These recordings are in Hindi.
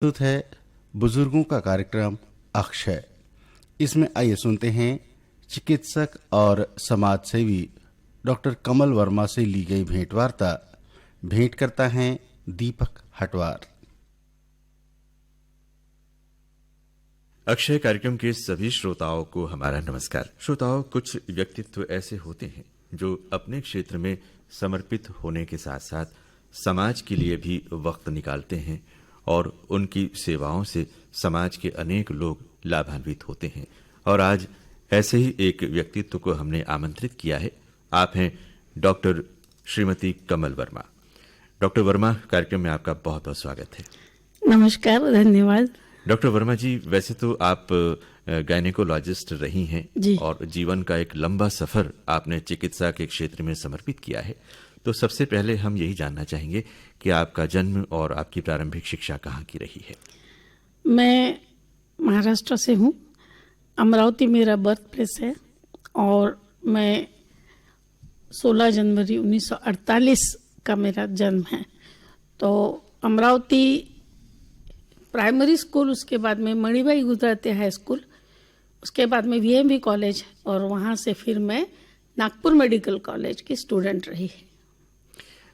प्रस्तुत है बुजुर्गों का कार्यक्रम अक्षय। इसमें आइए सुनते हैं चिकित्सक और समाजसेवी डॉक्टर कमल वर्मा से ली गई भेंटवार्ता। भेंट करता है दीपक हटवार। अक्षय कार्यक्रम के सभी श्रोताओं को हमारा नमस्कार। श्रोताओं, कुछ व्यक्तित्व ऐसे होते हैं जो अपने क्षेत्र में समर्पित होने के साथ साथ समाज के लिए भी वक्त निकालते हैं और उनकी सेवाओं से समाज के अनेक लोग लाभान्वित होते हैं। और आज ऐसे ही एक व्यक्तित्व को हमने आमंत्रित किया है। आप हैं डॉक्टर श्रीमती कमल वर्मा। डॉक्टर वर्मा, कार्यक्रम में आपका बहुत बहुत स्वागत है। नमस्कार, धन्यवाद। डॉक्टर वर्मा जी, वैसे तो आप गायनेकोलॉजिस्ट रही हैं और जीवन का एक लंबा सफर आपने चिकित्सा के क्षेत्र में समर्पित किया है। तो सबसे पहले हम यही जानना चाहेंगे कि आपका जन्म और आपकी प्रारंभिक शिक्षा कहाँ की रही है? मैं महाराष्ट्र से हूँ। अमरावती मेरा बर्थ प्लेस है और मैं 16 जनवरी 1948 का मेरा जन्म है। तो अमरावती प्राइमरी स्कूल, उसके बाद में मणिबाई गुजराती हाई स्कूल, उसके बाद में VMB कॉलेज और वहाँ से फिर मैं नागपुर मेडिकल कॉलेज की स्टूडेंट रही।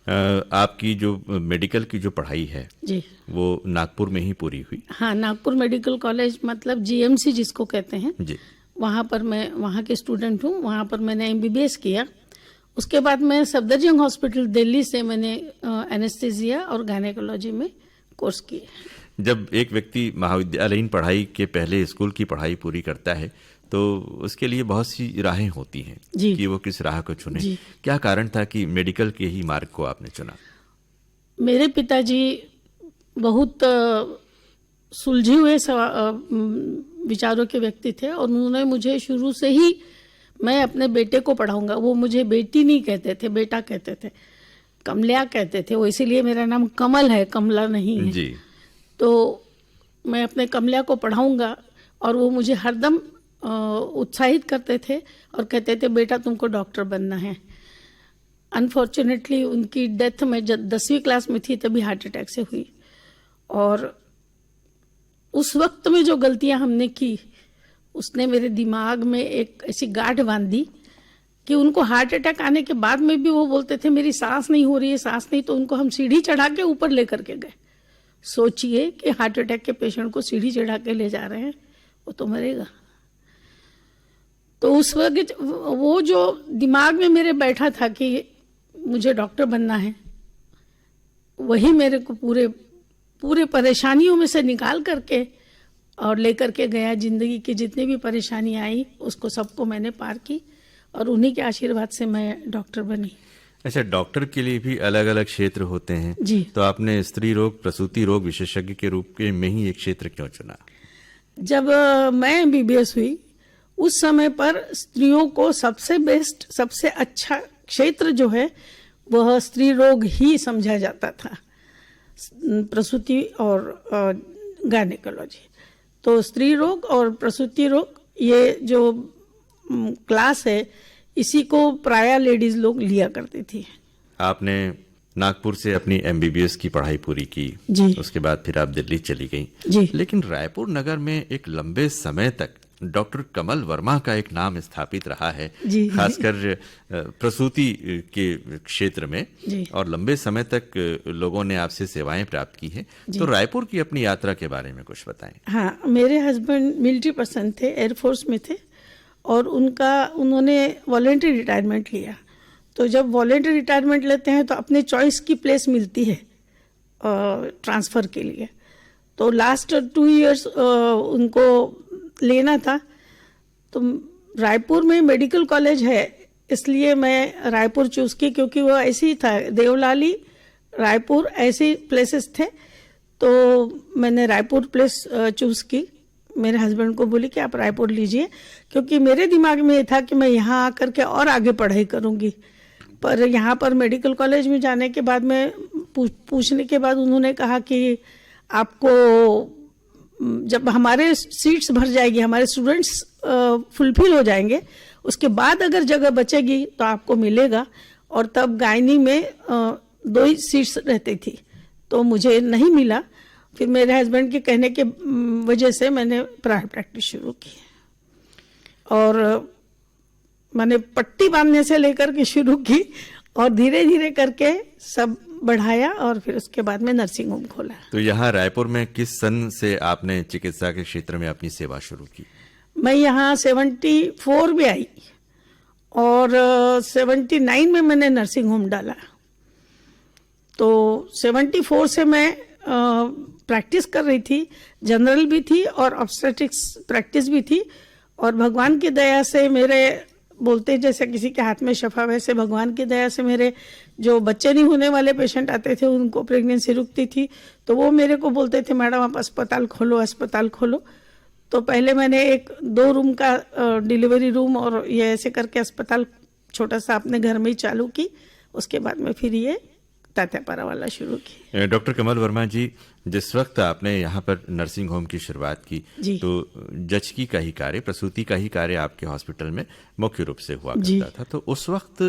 आपकी जो मेडिकल की जो पढ़ाई है जी, वो नागपुर में ही पूरी हुई? हाँ, नागपुर मेडिकल कॉलेज मतलब GMC जिसको कहते हैं जी। वहाँ पर मैं वहाँ के स्टूडेंट हूँ। वहाँ पर मैंने MBBS किया। उसके बाद मैं सफदरजंग हॉस्पिटल दिल्ली से मैंने एनेस्थीसिया और गायनेकोलॉजी में कोर्स किए। जब एक व्यक्ति महाविद्यालयीन पढ़ाई के पहले स्कूल की पढ़ाई पूरी करता है तो उसके लिए बहुत सी राहें होती हैं कि वो किस राह को चुने। क्या कारण था कि मेडिकल के ही मार्ग को आपने चुना? मेरे पिताजी बहुत सुलझे हुए विचारों के व्यक्ति थे और उन्होंने मुझे शुरू से ही, मैं अपने बेटे को पढ़ाऊंगा, वो मुझे बेटी नहीं कहते थे, बेटा कहते थे, कमलिया कहते थे वो, इसीलिए मेरा नाम कमल है, कमला नहीं है जी। तो मैं अपने कमलिया को पढ़ाऊंगा और वो मुझे हरदम उत्साहित करते थे और कहते थे बेटा तुमको डॉक्टर बनना है। अनफॉर्चुनेटली उनकी डेथ में जब 10वीं क्लास में थी तभी हार्ट अटैक से हुई। और उस वक्त में जो गलतियां हमने की उसने मेरे दिमाग में एक ऐसी गांठ बांध दी कि उनको हार्ट अटैक आने के बाद में भी वो बोलते थे मेरी सांस नहीं हो रही है, सांस नहीं। तो उनको हम सीढ़ी चढ़ा के ऊपर लेकर के गए। सोचिए कि हार्ट अटैक के पेशेंट को सीढ़ी चढ़ा के ले जा रहे हैं, वो तो मरेगा। तो उस वक्त वो जो दिमाग में मेरे बैठा था कि मुझे डॉक्टर बनना है, वही मेरे को पूरे परेशानियों में से निकाल करके और लेकर के गया। जिंदगी की जितनी भी परेशानी आई उसको सबको मैंने पार की और उन्हीं के आशीर्वाद से मैं डॉक्टर बनी। अच्छा, डॉक्टर के लिए भी अलग अलग क्षेत्र होते हैं जी। तो आपने स्त्री रोग प्रसूति रोग विशेषज्ञ के रूप में ही एक क्षेत्र क्यों चुना? जब मैं MBBS हुई उस समय पर स्त्रियों को सबसे बेस्ट, सबसे अच्छा क्षेत्र जो है वह स्त्री रोग ही समझा जाता था, प्रसूति और गायनेकोलॉजी। तो स्त्री रोग और प्रसूति रोग ये जो क्लास है इसी को प्राय लेडीज लोग लिया करती थी। आपने नागपुर से अपनी MBBS की पढ़ाई पूरी की जी। उसके बाद फिर आप दिल्ली चली गई जी। लेकिन रायपुर नगर में एक लंबे समय तक डॉक्टर कमल वर्मा का एक नाम स्थापित रहा है, खासकर प्रसूति के क्षेत्र में, और लंबे समय तक लोगों ने आपसे सेवाएं प्राप्त की हैं। तो रायपुर की अपनी यात्रा के बारे में कुछ बताएं। हाँ, मेरे हस्बैंड मिलिट्री पर्सन थे, एयरफोर्स में थे और उन्होंने वॉलेंट्री रिटायरमेंट लिया। तो जब वॉलेंट्री रिटायरमेंट लेते हैं तो अपने चॉइस की प्लेस मिलती है ट्रांसफ़र के लिए। तो लास्ट 2 इयर्स उनको लेना था। तो रायपुर में मेडिकल कॉलेज है इसलिए मैं रायपुर चूज़ की, क्योंकि वो ऐसे ही था, देवलाली, रायपुर ऐसे प्लेसेस थे। तो मैंने रायपुर प्लेस चूज़ की। मेरे हस्बैंड को बोली कि आप रायपुर लीजिए, क्योंकि मेरे दिमाग में ये था कि मैं यहाँ आकर के और आगे पढ़ाई करूँगी। पर यहाँ पर मेडिकल कॉलेज में जाने के बाद में पूछने के बाद उन्होंने कहा कि आपको जब हमारे सीट्स भर जाएगी, हमारे स्टूडेंट्स फुलफिल हो जाएंगे, उसके बाद अगर जगह बचेगी तो आपको मिलेगा। और तब गायनी में 2 ही सीट्स रहती थी तो मुझे नहीं मिला। फिर मेरे हस्बैंड के कहने के वजह से मैंने प्राइवेट प्रैक्टिस शुरू की और मैंने पट्टी बांधने से लेकर के शुरू की और धीरे धीरे करके सब बढ़ाया और फिर उसके बाद में नर्सिंग होम खोला। तो यहाँ रायपुर में किस सन से आपने चिकित्सा के क्षेत्र में अपनी सेवा शुरू की? मैं यहाँ 74 में आई और 79 में मैंने नर्सिंग होम डाला। तो 74 से मैं प्रैक्टिस कर रही थी, जनरल भी थी और ऑब्स्टेट्रिक्स प्रैक्टिस भी थी। और भगवान की दया से मेरे, बोलते जैसे किसी के हाथ में शफा, वैसे भगवान की दया से मेरे जो बच्चे नहीं होने वाले पेशेंट आते थे उनको प्रेगनेंसी रुकती थी, तो वो मेरे को बोलते थे मैडम आप अस्पताल खोलो, अस्पताल खोलो। तो पहले मैंने एक 2 रूम का डिलीवरी रूम और ये ऐसे करके अस्पताल छोटा सा अपने घर में ही चालू की। उसके बाद में फिर ये तात्यापारा वाला शुरू की। डॉक्टर कमल वर्मा जी, जिस वक्त आपने यहाँ पर नर्सिंग होम की शुरुआत की तो जचकी का ही कार्य, प्रसूति का ही कार्य आपके हॉस्पिटल में मुख्य रूप से हुआ करता था। तो उस वक्त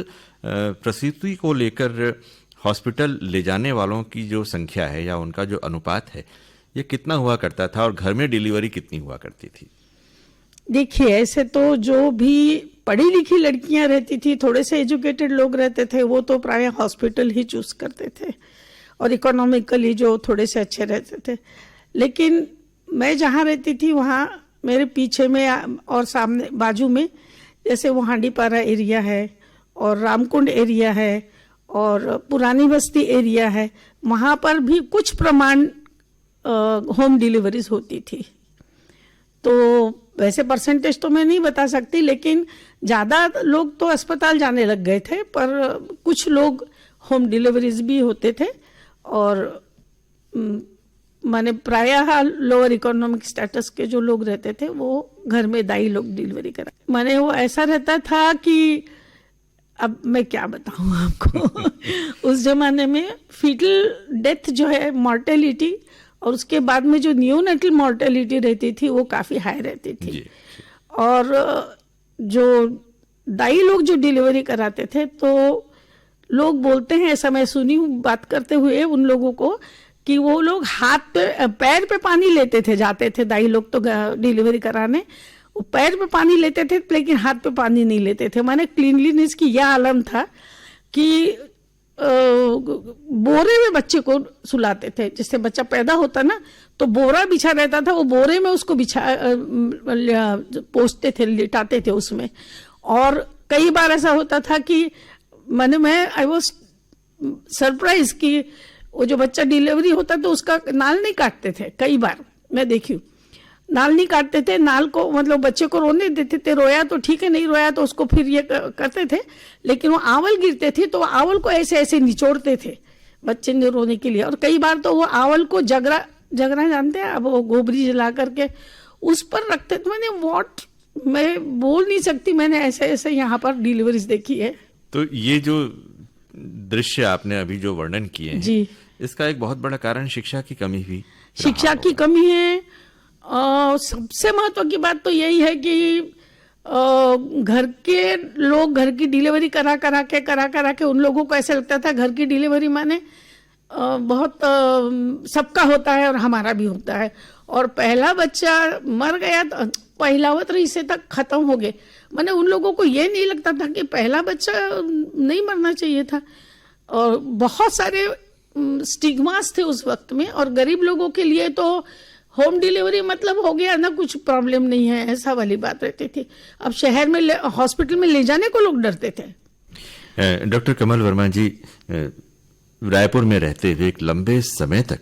प्रसूति को लेकर हॉस्पिटल ले जाने वालों की जो संख्या है या उनका जो अनुपात है, ये कितना हुआ करता था और घर में डिलीवरी कितनी हुआ करती थी? देखिए, ऐसे तो जो भी पढ़ी लिखी लड़कियां रहती थी, थोड़े से एजुकेटेड लोग रहते थे, वो तो प्राय हॉस्पिटल ही चूज करते थे और इकोनॉमिकली जो थोड़े से अच्छे रहते थे। लेकिन मैं जहाँ रहती थी वहाँ मेरे पीछे में और सामने बाजू में, जैसे वो हांडीपारा एरिया है और रामकुंड एरिया है और पुरानी बस्ती एरिया है, वहाँ पर भी कुछ प्रमाण होम डिलीवरीज होती थी। तो वैसे परसेंटेज तो मैं नहीं बता सकती, लेकिन ज़्यादा लोग तो अस्पताल जाने लग गए थे, पर कुछ लोग होम डिलीवरीज भी होते थे। और माने प्रायः लोअर इकोनॉमिक स्टेटस के जो लोग रहते थे वो घर में दाई लोग डिलीवरी करा। माने वो ऐसा रहता था कि अब मैं क्या बताऊं आपको उस जमाने में फीटल डेथ जो है, मॉर्टेलिटी, और उसके बाद में जो नियोनेटल मॉर्टेलिटी रहती थी वो काफ़ी हाई रहती थी। और जो दाई लोग जो डिलीवरी कराते थे, तो लोग बोलते हैं, ऐसा मैं सुनी हूँ बात करते हुए उन लोगों को, कि वो लोग हाथ पे पैर पे पानी लेते थे, जाते थे दाई लोग तो डिलीवरी कराने, वो पैर पे पानी लेते थे लेकिन हाथ पे पानी नहीं लेते थे। माने क्लीनलीनेस की यह आलम था कि बोरे में बच्चे को सुलाते थे। जिससे बच्चा पैदा होता ना तो बोरा बिछा रहता था, वो बोरे में उसको पोंछते थे, लिटाते थे उसमें। और कई बार ऐसा होता था कि मैं आई वॉज सरप्राइज कि वो जो बच्चा डिलीवरी होता तो उसका नाल नहीं काटते थे। कई बार मैं देखी हूँ, नाल नहीं काटते थे, नाल को मतलब बच्चे को रोने देते थे, रोया तो ठीक है, नहीं रोया तो उसको फिर ये करते थे। लेकिन वो आवल गिरते थे तो आवल को ऐसे ऐसे निचोड़ते थे बच्चे ने रोने के लिए। और कई बार तो वो आवल को जगरा जानते हैं, अब वो गोबरी जला करके उस पर रखते थे। मैं बोल नहीं सकती, मैंने ऐसे ऐसे यहाँ पर डिलीवरीज देखी है। तो ये जो दृश्य आपने अभी जो वर्णन किए हैं जी, इसका एक बहुत बड़ा कारण शिक्षा की कमी भी, शिक्षा की कमी है। सबसे महत्व की बात तो यही है कि घर के लोग घर की डिलीवरी करा करा के उन लोगों को ऐसा लगता था घर की डिलीवरी माने बहुत सबका होता है और हमारा भी होता है। और पहला बच्चा मर गया तो पहलावत से तक खत्म हो गए। माने उन लोगों को ये नहीं लगता था कि पहला बच्चा नहीं मरना चाहिए था। और बहुत सारे स्टिग्मास थे उस वक्त में। और गरीब लोगों के लिए तो होम डिलीवरी मतलब हो गया ना, कुछ प्रॉब्लम नहीं है, ऐसा वाली बात रहती थी। अब शहर में हॉस्पिटल में ले जाने को लोग डरते थे। डॉक्टर कमल वर्मा जी, रायपुर में रहते हुए एक लंबे समय तक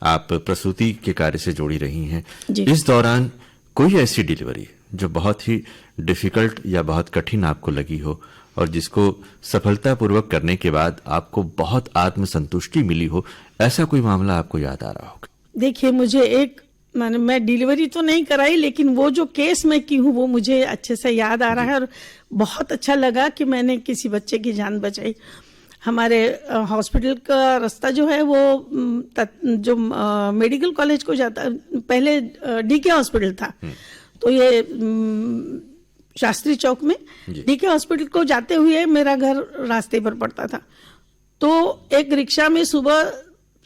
आप प्रसूति के कार्य से जुड़ी रही हैं। इस दौरान कोई ऐसी डिलीवरी जो बहुत ही डिफिकल्ट या बहुत कठिन आपको लगी हो और जिसको सफलतापूर्वक करने के बाद आपको बहुत आत्मसंतुष्टि मिली हो, ऐसा कोई मामला आपको याद आ रहा होगा? देखिए, मुझे मैं डिलीवरी तो नहीं कराई, लेकिन वो जो केस मैं की हूँ वो मुझे अच्छे से याद आ रहा है और बहुत अच्छा लगा कि मैंने किसी बच्चे की जान बचाई। हमारे हॉस्पिटल का रास्ता जो है वो जो मेडिकल कॉलेज को जाता, पहले डीके हॉस्पिटल था, तो ये शास्त्री चौक में डीके हॉस्पिटल को जाते हुए मेरा घर रास्ते पर पड़ता था। तो एक रिक्शा में सुबह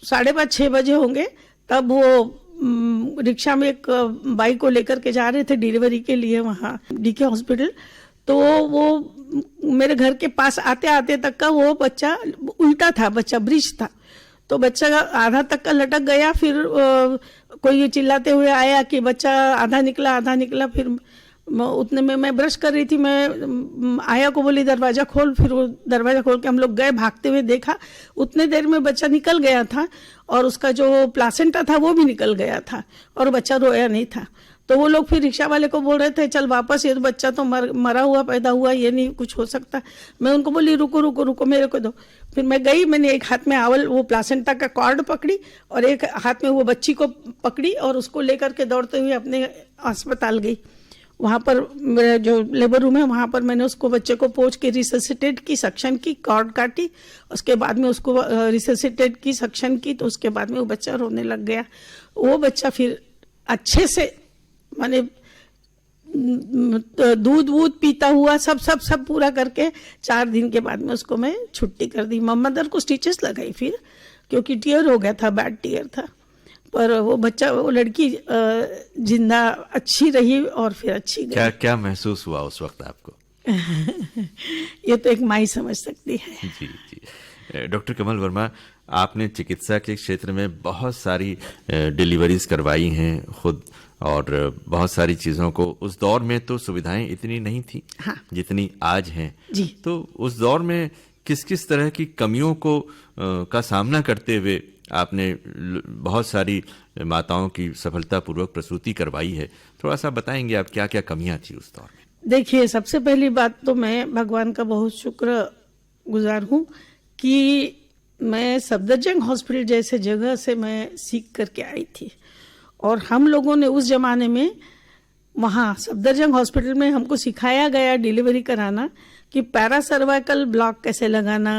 5:30-6 बजे होंगे तब वो रिक्शा में एक बाई को लेकर के जा रहे थे डिलीवरी के लिए वहाँ डीके हॉस्पिटल। तो वो मेरे घर के पास आते आते तक का वो बच्चा उल्टा था, बच्चा ब्रिज था, तो बच्चा आधा तक का लटक गया। फिर कोई चिल्लाते हुए आया कि बच्चा आधा निकला। फिर उतने में मैं ब्रश कर रही थी, मैं आया को बोली दरवाजा खोल। फिर वो दरवाजा खोल के हम लोग गए, भागते हुए देखा, उतने देर में बच्चा निकल गया था और उसका जो प्लासेंटा था वो भी निकल गया था और बच्चा रोया नहीं था। तो वो लोग फिर रिक्शा वाले को बोल रहे थे चल वापस, ये तो बच्चा तो मरा हुआ पैदा हुआ, ये नहीं कुछ हो सकता। मैं उनको बोली रुको मेरे को दो। फिर मैं गई, मैंने एक हाथ में आवल वो प्लासेंटा का कॉर्ड पकड़ी और एक हाथ में वो बच्ची को पकड़ी और उसको लेकर के दौड़ते हुए अपने अस्पताल गई। वहाँ पर मेरा जो लेबर रूम है वहाँ पर मैंने उसको बच्चे को पोंछ के रिससिटेट की, सक्शन की, कॉर्ड काटी, उसके बाद में उसको रिससिटेट की, सक्शन की, तो उसके बाद में वो बच्चा रोने लग गया। वो बच्चा फिर अच्छे से माने दूध पीता हुआ सब पूरा करके 4 दिन के बाद में उसको मैं छुट्टी कर दी। मदर को स्टिचेस लगाई फिर, क्योंकि टीयर हो गया था, बैड टीयर था। पर वो बच्चा, वो लड़की जिंदा अच्छी रही और फिर अच्छी गई। क्या महसूस हुआ उस वक्त आपको? ये तो एक माँ समझ सकती है। जी। डॉक्टर कमल वर्मा, आपने चिकित्सा के क्षेत्र में बहुत सारी डिलीवरीज करवाई हैं खुद, और बहुत सारी चीज़ों को, उस दौर में तो सुविधाएं इतनी नहीं थी हाँ। जितनी आज हैं। जी। तो उस दौर में किस तरह की कमियों को का सामना करते हुए आपने बहुत सारी माताओं की सफलतापूर्वक प्रसूति करवाई है? थोड़ा सा बताएंगे आप क्या क्या कमियां थी उस दौर में? देखिए, सबसे पहली बात तो मैं भगवान का बहुत शुक्रगुजार हूँ कि मैं सफदरजंग हॉस्पिटल जैसे जगह से मैं सीख करके आई थी। और हम लोगों ने उस जमाने में वहाँ सफदरजंग हॉस्पिटल में हमको सिखाया गया डिलीवरी कराना कि पैरासर्वाइकल ब्लॉक कैसे लगाना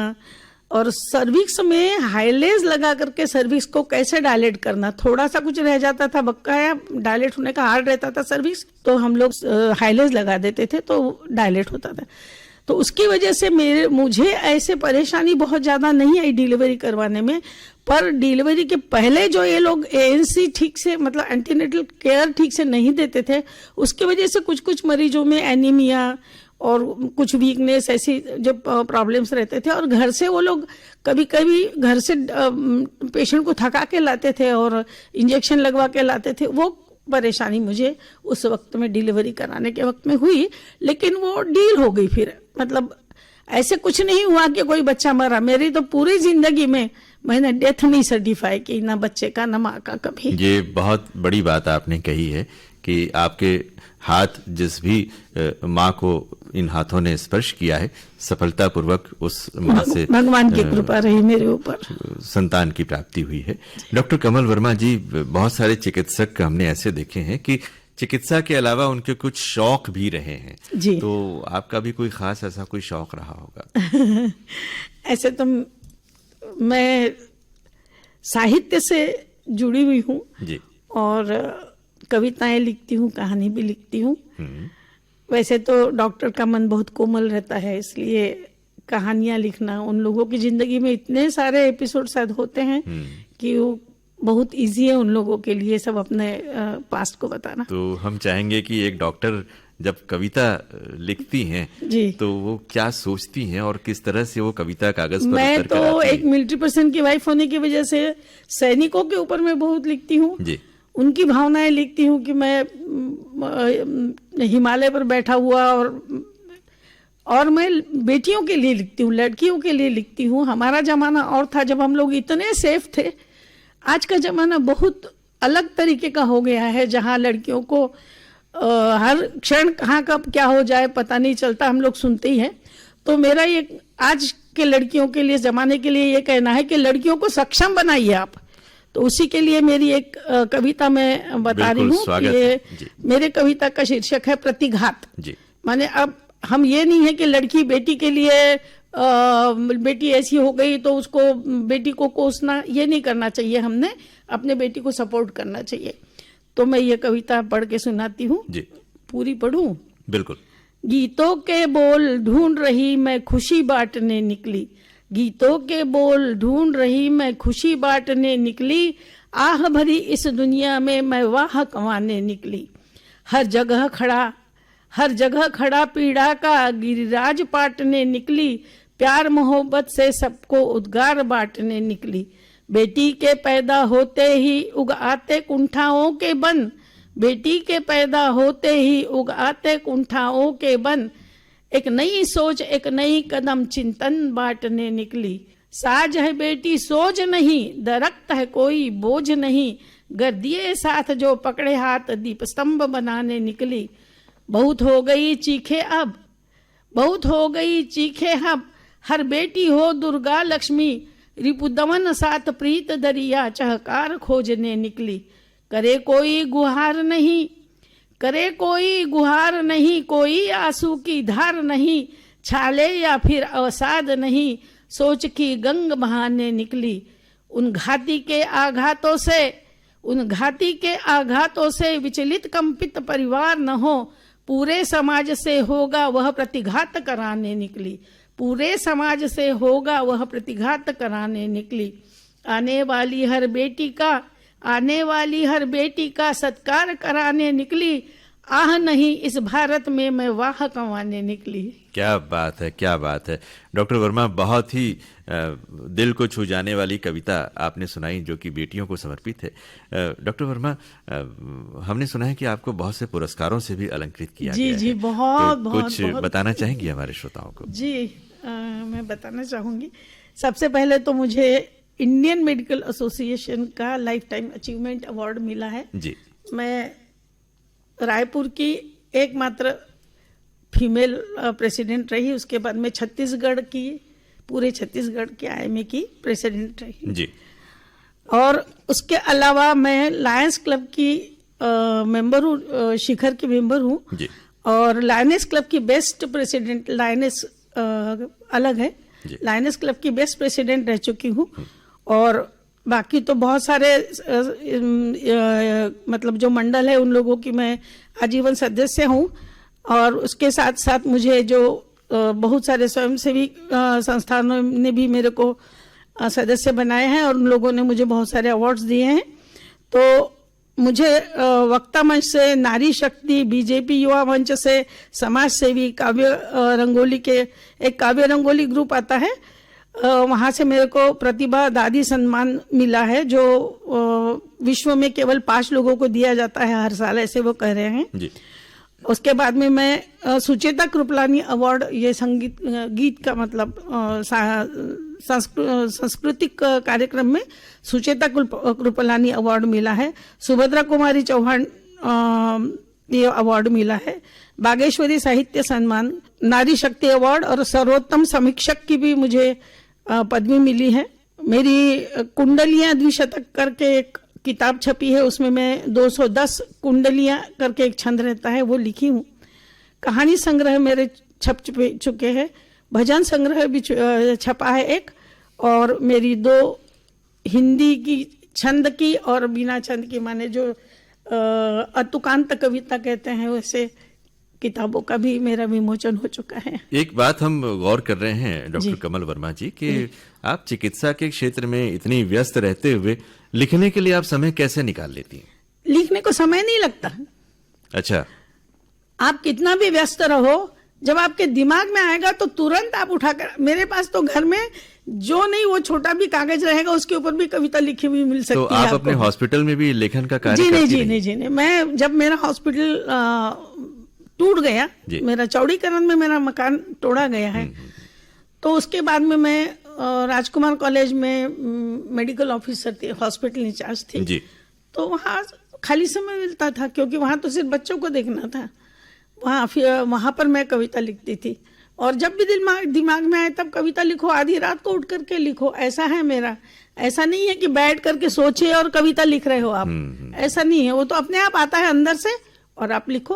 और सर्विक्स में हाईलेज लगा करके सर्विक्स को कैसे डायलेट करना। थोड़ा सा कुछ रह जाता था बकाया, डायलेट होने का हार्ड रहता था सर्विक्स, तो हम लोग हाईलेज लगा देते थे तो डायलेट होता था। तो उसकी वजह से मुझे ऐसे परेशानी बहुत ज्यादा नहीं आई डिलीवरी करवाने में। पर डिलीवरी के पहले जो ये लोग ANC ठीक से, मतलब एंटीनेटल केयर ठीक से नहीं देते थे, उसकी वजह से कुछ मरीजों में एनीमिया और कुछ वीकनेस ऐसी जो प्रॉब्लम्स रहते थे। और घर से वो लोग कभी कभी घर से पेशेंट को थका के लाते थे और इंजेक्शन लगवा के लाते थे। वो परेशानी मुझे उस वक्त में डिलीवरी कराने के वक्त में हुई, लेकिन वो डील हो गई फिर। मतलब ऐसे कुछ नहीं हुआ कि कोई बच्चा मरा। मेरी तो पूरी जिंदगी में मैंने डेथ नहीं सर्टिफाई की, ना बच्चे का ना माँ का कभी। ये बहुत बड़ी बात आपने कही है कि आपके हाथ जिस भी माँ को इन हाथों ने स्पर्श किया है, सफलतापूर्वक उस माँ से भगवान की कृपा रही मेरे ऊपर, संतान की प्राप्ति हुई है। डॉक्टर कमल वर्मा जी, बहुत सारे चिकित्सक हमने ऐसे देखे हैं कि चिकित्सा के अलावा उनके कुछ शौक भी रहे हैं जी। तो आपका भी कोई खास ऐसा कोई शौक रहा होगा? ऐसे तो मैं साहित्य से जुड़ी हुई हूँ जी, और कविताएं लिखती हूँ, कहानी भी लिखती हूँ। वैसे तो डॉक्टर का मन बहुत कोमल रहता है, इसलिए कहानियां लिखना, उन लोगों की जिंदगी में इतने सारे एपिसोड शायद होते हैं कि वो बहुत इजी है उन लोगों के लिए सब अपने पास्ट को बताना। तो हम चाहेंगे कि एक डॉक्टर जब कविता लिखती हैं जी, तो वो क्या सोचती हैं और किस तरह से वो कविता कागज पर मैं उतर कर तो आती है? एक मिलिट्री पर्सन की वाइफ होने की वजह से सैनिकों के ऊपर मैं बहुत लिखती हूँ जी, उनकी भावनाएं लिखती हूँ कि मैं हिमालय पर बैठा हुआ और मैं बेटियों के लिए लिखती हूँ, लड़कियों के लिए लिखती हूँ। हमारा जमाना और था जब हम लोग इतने सेफ थे। आज का जमाना बहुत अलग तरीके का हो गया है, जहाँ लड़कियों को हर क्षण कहाँ कब क्या हो जाए पता नहीं चलता, हम लोग सुनते ही हैं। तो मेरा ये आज के लड़कियों के लिए, जमाने के लिए ये कहना है कि लड़कियों को सक्षम बनाइए आप। तो उसी के लिए मेरी एक कविता मैं बता रही हूँ। ये मेरे कविता का शीर्षक है प्रतिघात। माने अब हम ये नहीं है कि लड़की बेटी के लिए बेटी ऐसी हो गई तो उसको बेटी को कोसना, ये नहीं करना चाहिए। हमने अपने बेटी को सपोर्ट करना चाहिए। तो मैं ये कविता पढ़ के सुनाती हूँ। पूरी पढ़ूं? बिल्कुल। गीतों के बोल ढूंढ रही मैं खुशी बांटने निकली, गीतों के बोल ढूंढ रही मैं खुशी बांटने निकली, आह भरी इस दुनिया में मैं वाह कमाने निकली। हर जगह खड़ा पीड़ा का गिरिराज पाटने निकली। प्यार मोहब्बत से सबको उद्गार बांटने निकली। बेटी के पैदा होते ही उग आते कुंठाओं के बन। बेटी के पैदा होते ही उग आते कुंठाओं के बन। एक नई सोच एक नई कदम चिंतन बांटने निकली। साज है बेटी सोच नहीं, दरख्त है कोई बोझ नहीं। गर्दिये साथ जो पकड़े हाथ दीप स्तंभ बनाने निकली। बहुत हो गई चीखे अब, बहुत हो गई चीखे अब। हर बेटी हो दुर्गा लक्ष्मी। रिपुदमन साथ प्रीत दरिया चहकार खोजने निकली। करे कोई गुहार नहीं, करे कोई गुहार नहीं। कोई आंसू की धार नहीं, छाले या फिर अवसाद नहीं। सोच की गंग बहाने निकली। उन घाती के आघातों से विचलित कंपित परिवार न हो। पूरे समाज से होगा वह प्रतिघात कराने निकली। पूरे समाज से होगा वह प्रतिघात कराने निकली। आने वाली हर बेटी का सत्कार कराने निकली। आह नहीं इस भारत में मैं वाह कमाने निकली। क्या बात है, क्या बात है डॉक्टर वर्मा। बहुत ही दिल को छू जाने वाली कविता आपने सुनाई जो कि बेटियों को समर्पित है। डॉक्टर वर्मा, हमने सुना है कि आपको बहुत से पुरस्कारों से भी अलंकृत किया गया है। जी बहुत तो कुछ बताना चाहेंगी हमारे श्रोताओं को? जी मैं बताना चाहूंगी। सबसे पहले तो मुझे इंडियन मेडिकल एसोसिएशन का लाइफ टाइम अचीवमेंट अवार्ड मिला है। जी। मैं रायपुर की एकमात्र फीमेल प्रेसिडेंट रही। उसके बाद मैं छत्तीसगढ़ की, पूरे छत्तीसगढ़ के आईएमए की प्रेसिडेंट रही जी। और उसके अलावा मैं लायंस क्लब की मेंबर हूँ, शिखर की मेंबर हूँ जी। और लायनेस क्लब की बेस्ट प्रेसिडेंट, लायनेस अलग है, लायनेस क्लब की बेस्ट प्रेसिडेंट रह चुकी हूँ। और बाकी तो बहुत सारे मतलब जो मंडल है उन लोगों की मैं आजीवन सदस्य हूँ। और उसके साथ साथ मुझे जो बहुत सारे स्वयंसेवी संस्थानों ने भी मेरे को सदस्य बनाए हैं और उन लोगों ने मुझे बहुत सारे अवार्ड्स दिए हैं। तो मुझे वक्ता मंच से, नारी शक्ति, बीजेपी युवा मंच से, समाज सेवी, काव्य रंगोली के एक काव्य रंगोली ग्रुप आता है, वहां से मेरे को प्रतिभा दादी सम्मान मिला है जो विश्व में केवल 5 लोगों को दिया जाता है हर साल, ऐसे वो कह रहे हैं जी। उसके बाद में मैं सुचेता कृपलानी अवार्ड, ये संगीत गीत का मतलब सांस्कृतिक कार्यक्रम में सुचेता कृपलानी अवार्ड मिला है। सुभद्रा कुमारी चौहान ये अवार्ड मिला है। बागेश्वरी साहित्य सम्मान, नारी शक्ति अवार्ड और सर्वोत्तम समीक्षक की भी मुझे पदवी मिली है। मेरी कुंडलियां द्विशतक करके एक किताब छपी है, उसमें मैं 210 कुंडलियां करके एक छंद रहता है वो लिखी हूँ। कहानी संग्रह मेरे छप चुके हैं, भजन संग्रह भी छपा है एक, और मेरी 2 हिंदी की छंद की और बिना छंद की, माने जो अतुकांत कविता कहते हैं वैसे किताबों का भी मेरा विमोचन हो चुका है। एक बात हम गौर कर रहे हैं डॉक्टर कमल वर्मा जी कि आप चिकित्सा के क्षेत्र में इतनी व्यस्त रहते हुए लिखने के लिए आप समय कैसे निकाल लेती हैं? लिखने को समय नहीं लगता। अच्छा। आप कितना भी व्यस्त रहो, जब आपके दिमाग में आएगा तो तुरंत आप उठाकर, मेरे पास तो घर में जो नहीं वो छोटा भी कागज रहेगा उसके ऊपर भी कविता लिखी हुई मिल सकती है। तो आप अपने हॉस्पिटल में भी लेखन का कार्य करती रही? जी नहीं। मैं जब मेरा हॉस्पिटल टूट गया, मेरा चौड़ीकरण में मेरा मकान तोड़ा गया है, तो उसके बाद में मैं राजकुमार कॉलेज में मेडिकल ऑफिसर थी, हॉस्पिटल इंचार्ज थी जी। तो वहाँ खाली समय मिलता था क्योंकि वहाँ तो सिर्फ बच्चों को देखना था। वहाँ पर मैं कविता लिखती थी और जब भी दिमाग में आए तब कविता लिखो, आधी रात को उठ करके लिखो, ऐसा है मेरा। ऐसा नहीं है कि बैठ करके सोचे और कविता लिख रहे हो आप, ऐसा नहीं है, वो तो अपने आप आता है अंदर से और आप लिखो।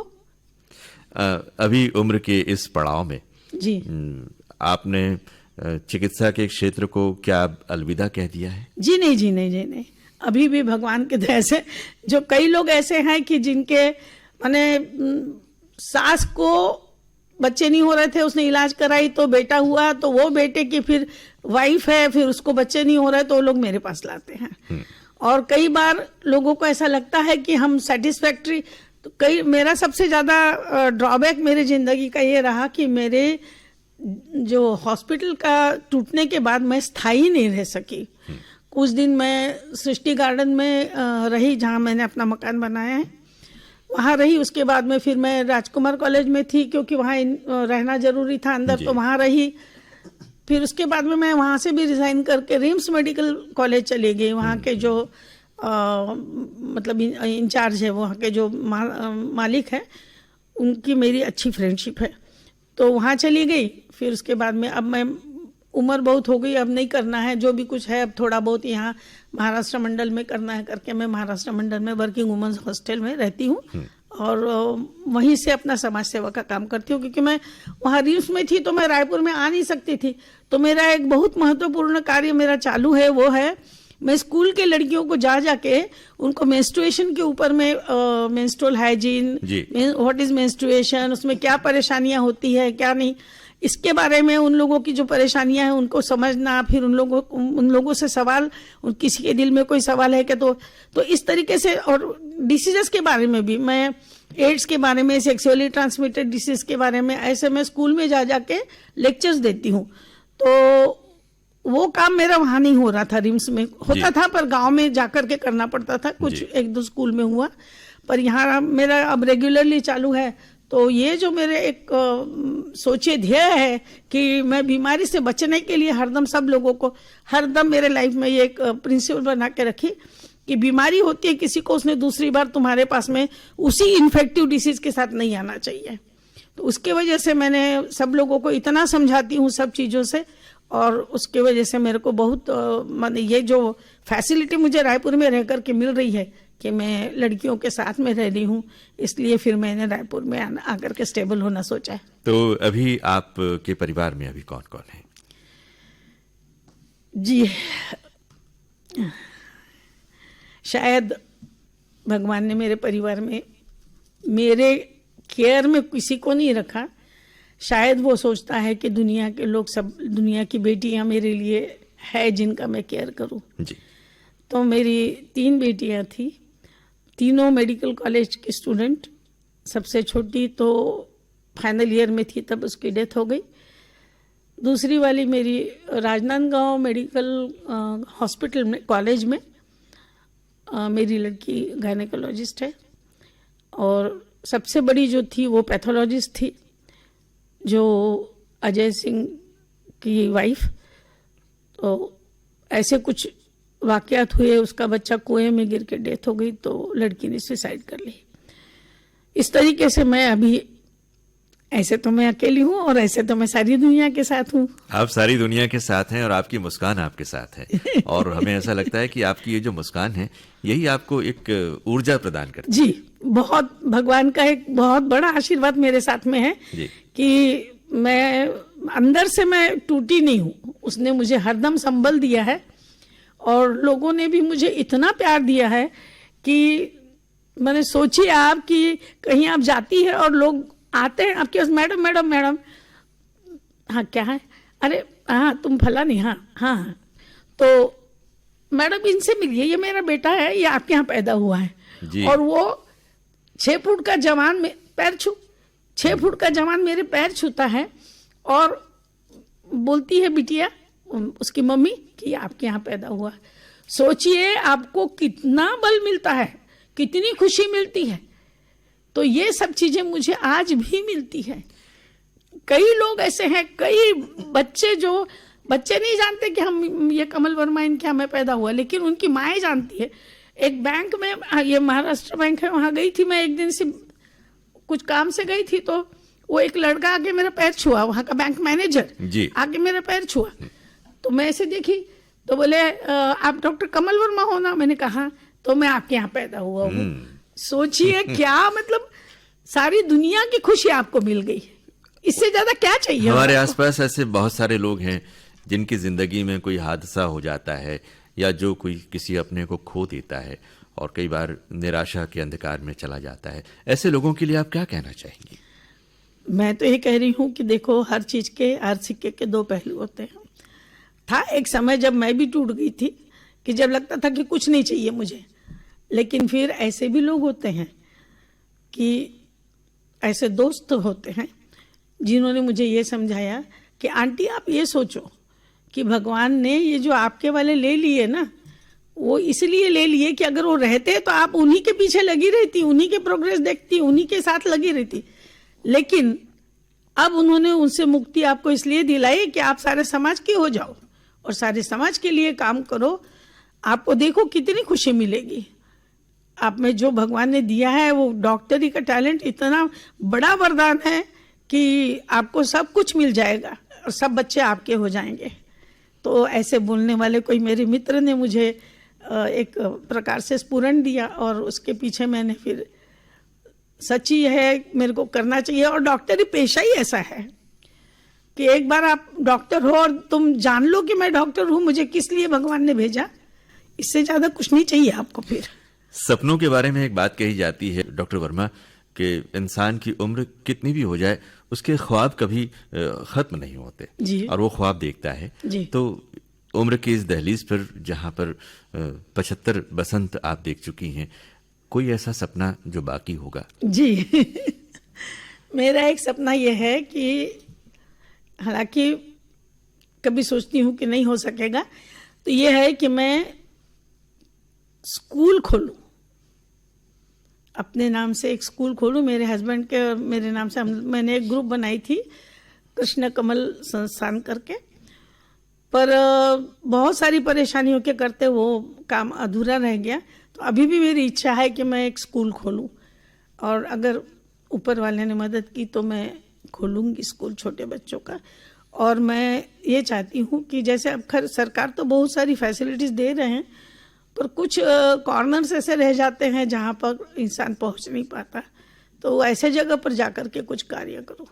अभी उम्र के इस पड़ाव में जी आपने चिकित्सा के क्षेत्र को क्या अलविदा कह दिया है? जी नहीं। अभी भी भगवान के दया से जो कई लोग ऐसे हैं कि जिनके माने सास को बच्चे नहीं हो रहे थे, उसने इलाज कराई तो बेटा हुआ, तो वो बेटे की फिर वाइफ है, फिर उसको बच्चे नहीं हो रहे तो वो लोग मेरे पास लाते हैं। और कई बार लोगों को ऐसा लगता है कि हम सेटिस्फैक्ट्री, तो कई मेरा सबसे ज़्यादा ड्रॉबैक मेरे ज़िंदगी का ये रहा कि मेरे जो हॉस्पिटल का टूटने के बाद मैं स्थायी नहीं रह सकी। कुछ दिन मैं सृष्टि गार्डन में रही, जहाँ मैंने अपना मकान बनाया है, वहाँ रही। उसके बाद में फिर मैं राजकुमार कॉलेज में थी, क्योंकि वहाँ रहना जरूरी था अंदर, तो वहाँ रही। फिर उसके बाद में मैं वहाँ से भी रिज़ाइन करके रिम्स मेडिकल कॉलेज चली गई। वहाँ के जो मतलब इंचार्ज है, वहाँ के जो मालिक है, उनकी मेरी अच्छी फ्रेंडशिप है, तो वहाँ चली गई। फिर उसके बाद में अब मैं उम्र बहुत हो गई, अब नहीं करना है, जो भी कुछ है अब थोड़ा बहुत यहाँ महाराष्ट्र मंडल में करना है करके मैं महाराष्ट्र मंडल में वर्किंग वुमेन्स हॉस्टल में रहती हूँ और वहीं से अपना समाज सेवा का काम करती हूँ। क्योंकि मैं वहाँ रिम्स में थी तो मैं रायपुर में आ नहीं सकती थी, तो मेरा एक बहुत महत्वपूर्ण कार्य मेरा चालू है, वो है मैं स्कूल के लड़कियों को जा जाके उनको मेंस्ट्रुएशन के ऊपर में menstrual hygiene, what is menstruation, उसमें क्या परेशानियां होती है क्या नहीं, इसके बारे में उन लोगों की जो परेशानियां हैं उनको समझना, फिर उन लोगों से सवाल, किसी के दिल में कोई सवाल है क्या, तो इस तरीके से। और डिसीजेस के बारे में भी मैं, एड्स के बारे में, सेक्सुअली ट्रांसमिटेड डिसीज के बारे में, ऐसे मैं स्कूल में जा जाके लेक्चर्स देती हूँ। तो वो काम मेरा वहां नहीं हो रहा था, रिम्स में होता था पर गांव में जाकर के करना पड़ता था, कुछ एक दो स्कूल में हुआ, पर यहाँ मेरा अब रेगुलरली चालू है। तो ये जो मेरे एक सोचे ध्येय है कि मैं बीमारी से बचने के लिए हरदम सब लोगों को, हरदम मेरे लाइफ में ये एक प्रिंसिपल बना के रखी कि बीमारी होती है किसी को, उसने दूसरी बार तुम्हारे पास में उसी इन्फेक्टिव डिसीज के साथ नहीं आना चाहिए। तो उसके वजह से मैंने सब लोगों को इतना समझाती हूँ सब चीज़ों से, और उसके वजह से मेरे को बहुत माने ये जो फैसिलिटी मुझे रायपुर में रह कर के मिल रही है कि मैं लड़कियों के साथ में रह रही हूँ, इसलिए फिर मैंने रायपुर में आकर के स्टेबल होना सोचा है। तो अभी आप के परिवार में अभी कौन कौन है? जी, शायद भगवान ने मेरे परिवार में मेरे केयर में किसी को नहीं रखा। शायद वो सोचता है कि दुनिया के लोग सब, दुनिया की बेटियां मेरे लिए है जिनका मैं केयर करूं। जी। तो मेरी 3 बेटियां थी, तीनों मेडिकल कॉलेज की स्टूडेंट। सबसे छोटी तो फाइनल ईयर में थी तब उसकी डेथ हो गई। दूसरी वाली मेरी राजनांदगांव मेडिकल हॉस्पिटल में, कॉलेज में मेरी लड़की गायनेकोलॉजिस्ट है। और सबसे बड़ी जो थी वो पैथोलॉजिस्ट थी, जो अजय सिंह की वाइफ। तो ऐसे कुछ वाकयात हुए, उसका बच्चा कुएं में गिर के डेथ हो गई, तो लड़की ने सुसाइड कर ली। इस तरीके से मैं अभी, ऐसे तो मैं अकेली हूँ और ऐसे तो मैं सारी दुनिया के साथ हूँ। आप सारी दुनिया के साथ हैं और आपकी मुस्कान आपके साथ है और हमें ऐसा लगता है कि आपकी ये जो मुस्कान है यही आपको एक ऊर्जा प्रदान करती है। जी, बहुत भगवान का एक बहुत बड़ा आशीर्वाद मेरे साथ में है कि मैं अंदर से मैं टूटी नहीं हूँ। उसने मुझे हरदम संबल दिया है और लोगों ने भी मुझे इतना प्यार दिया है कि मैंने सोचिए आप कि कहीं आप जाती है और लोग आते हैं आपके पास, मैडम मैडम मैडम, हाँ क्या है, अरे हाँ तुम फला नहीं, हाँ, तो मैडम इनसे मिलिए, ये मेरा बेटा है, ये आपके यहाँ पैदा हुआ है। और वो 6 फुट का जवान में पैर 6 फुट का जवान मेरे पैर छूता है और बोलती है बिटिया, उसकी मम्मी, कि आपके यहाँ पैदा हुआ है। सोचिए आपको कितना बल मिलता है, कितनी खुशी मिलती है। तो ये सब चीजें मुझे आज भी मिलती है। कई लोग ऐसे हैं, कई बच्चे नहीं जानते कि हम ये कमल वर्मा इनके यहाँ में पैदा हुआ, लेकिन उनकी माएँ जानती है। एक बैंक में, ये महाराष्ट्र बैंक है, वहां गई थी मैं एक दिन से, कुछ काम से गई थी, तो वो एक लड़का आके मेरा पैर छुआ, वहां का बैंक मैनेजर आके मेरा पैर छुआ। तो मैं ऐसे देखी तो बोले आप डॉक्टर कमल वर्मा हो ना? मैंने कहा, तो मैं आपके यहाँ पैदा हुआ हूँ। सोचिए क्या मतलब, सारी दुनिया की खुशी आपको मिल गई, इससे ज्यादा क्या चाहिए? हमारे आसपास ऐसे बहुत सारे लोग हैं जिनकी जिंदगी में कोई हादसा हो जाता है या जो कोई किसी अपने को खो देता है और कई बार निराशा के अंधकार में चला जाता है। ऐसे लोगों के लिए आप क्या कहना चाहेंगी? मैं तो ये कह रही हूँ कि देखो, हर चीज के, हर सिक्के के 2 पहलू होते हैं। था एक समय जब मैं भी टूट गई थी कि जब लगता था कि कुछ नहीं चाहिए मुझे। लेकिन फिर ऐसे भी लोग होते हैं कि ऐसे दोस्त होते हैं जिन्होंने मुझे ये समझाया कि आंटी आप ये सोचो कि भगवान ने ये जो आपके वाले ले लिए ना, वो इसलिए ले लिए कि अगर वो रहते तो आप उन्हीं के पीछे लगी रहती, उन्हीं के प्रोग्रेस देखती, उन्हीं के साथ लगी रहती। लेकिन अब उन्होंने उनसे मुक्ति आपको इसलिए दिलाई कि आप सारे समाज के हो जाओ और सारे समाज के लिए काम करो। आपको देखो कितनी खुशी मिलेगी। आप में जो भगवान ने दिया है वो डॉक्टरी का टैलेंट इतना बड़ा वरदान है कि आपको सब कुछ मिल जाएगा और सब बच्चे आपके हो जाएंगे। तो ऐसे बोलने वाले कोई मेरे मित्र ने मुझे एक प्रकार से स्फुरण दिया और उसके पीछे मैंने फिर सच्ची है मेरे को करना चाहिए। और डॉक्टरी पेशा ही ऐसा है कि एक बार आप डॉक्टर हो और तुम जान लो कि मैं डॉक्टर हूं, मुझे किस लिए भगवान ने भेजा, इससे ज्यादा कुछ नहीं चाहिए आपको। फिर सपनों के बारे में एक बात कही जाती है डॉक्टर वर्मा कि इंसान की उम्र कितनी भी हो जाए उसके ख्वाब कभी खत्म नहीं होते जी। और वो ख्वाब देखता है जी। तो उम्र की इस दहलीज पर जहां पर 75 बसंत आप देख चुकी हैं, कोई ऐसा सपना जो बाकी होगा? जी मेरा एक सपना यह है कि हालांकि कभी सोचती हूँ कि नहीं हो सकेगा, तो यह है कि मैं स्कूल खोलूं, अपने नाम से एक स्कूल खोलूं। मेरे हस्बैंड के और मेरे नाम से मैंने एक ग्रुप बनाई थी कृष्ण कमल संस्थान करके, पर बहुत सारी परेशानियों के करते वो काम अधूरा रह गया। तो अभी भी मेरी इच्छा है कि मैं एक स्कूल खोलूं और अगर ऊपर वाले ने मदद की तो मैं खोलूंगी स्कूल छोटे बच्चों का। और मैं ये चाहती हूँ कि जैसे अब खैर सरकार तो बहुत सारी फैसिलिटीज दे रहे हैं, पर कुछ कॉर्नर्स ऐसे रह जाते हैं जहाँ पर इंसान पहुँच नहीं पाता, तो ऐसे जगह पर जाकर के कुछ कार्य करो।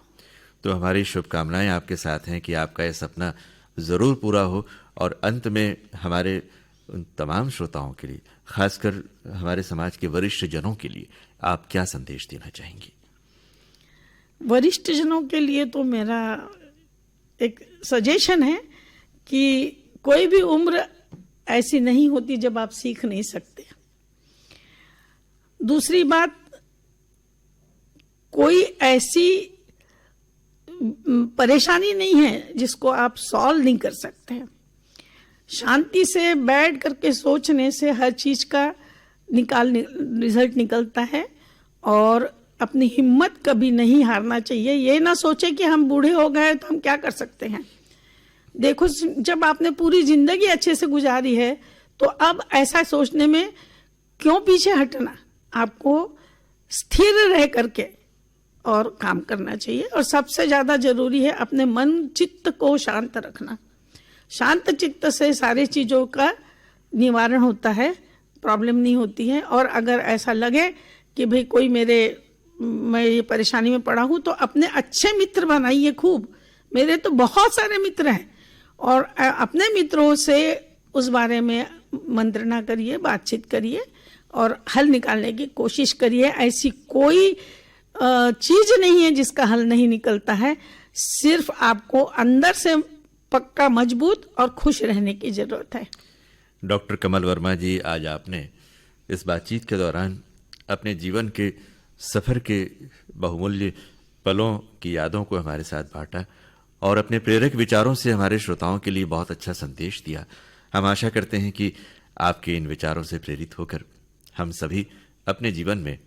तो हमारी शुभकामनाएं आपके साथ हैं कि आपका यह सपना जरूर पूरा हो। और अंत में हमारे उन तमाम श्रोताओं के लिए, खासकर हमारे समाज के वरिष्ठ जनों के लिए आप क्या संदेश देना चाहेंगी? वरिष्ठ जनों के लिए तो मेरा एक सजेशन है कि कोई भी उम्र ऐसी नहीं होती जब आप सीख नहीं सकते। दूसरी बात, कोई ऐसी परेशानी नहीं है जिसको आप सॉल्व नहीं कर सकते। शांति से बैठ करके सोचने से हर चीज का रिजल्ट निकलता है। और अपनी हिम्मत कभी नहीं हारना चाहिए। ये ना सोचे कि हम बूढ़े हो गए तो हम क्या कर सकते हैं। देखो, जब आपने पूरी जिंदगी अच्छे से गुजारी है तो अब ऐसा सोचने में क्यों पीछे हटना। आपको स्थिर रह करके और काम करना चाहिए। और सबसे ज्यादा जरूरी है अपने मन चित्त को शांत रखना। शांत चित्त से सारी चीजों का निवारण होता है, प्रॉब्लम नहीं होती है। और अगर ऐसा लगे कि भाई मैं ये परेशानी में पड़ा हूं, तो अपने अच्छे मित्र बनाइए खूब। मेरे तो बहुत सारे मित्र हैं और अपने मित्रों से उस बारे में मंत्रणा करिए, बातचीत करिए और हल निकालने की कोशिश करिए। ऐसी कोई चीज नहीं है जिसका हल नहीं निकलता है। सिर्फ आपको अंदर से पक्का मजबूत और खुश रहने की जरूरत है। डॉक्टर कमल वर्मा जी, आज आपने इस बातचीत के दौरान अपने जीवन के सफर के बहुमूल्य पलों की यादों को हमारे साथ बांटा और अपने प्रेरक विचारों से हमारे श्रोताओं के लिए बहुत अच्छा संदेश दिया। हम आशा करते हैं कि आपके इन विचारों से प्रेरित होकर हम सभी अपने जीवन में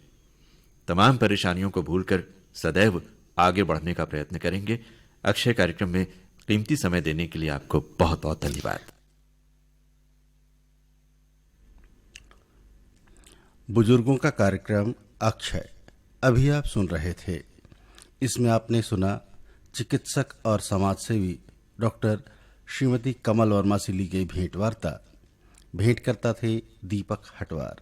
तमाम परेशानियों को भूलकर सदैव आगे बढ़ने का प्रयत्न करेंगे। अक्षय कार्यक्रम में कीमती समय देने के लिए आपको बहुत बहुत धन्यवाद। बुजुर्गों का कार्यक्रम अक्षय अभी आप सुन रहे थे। इसमें आपने सुना चिकित्सक और समाजसेवी डॉक्टर श्रीमती कमल वर्मा से ली गई भेंट वार्ता। भेंट करता थे दीपक हटवार।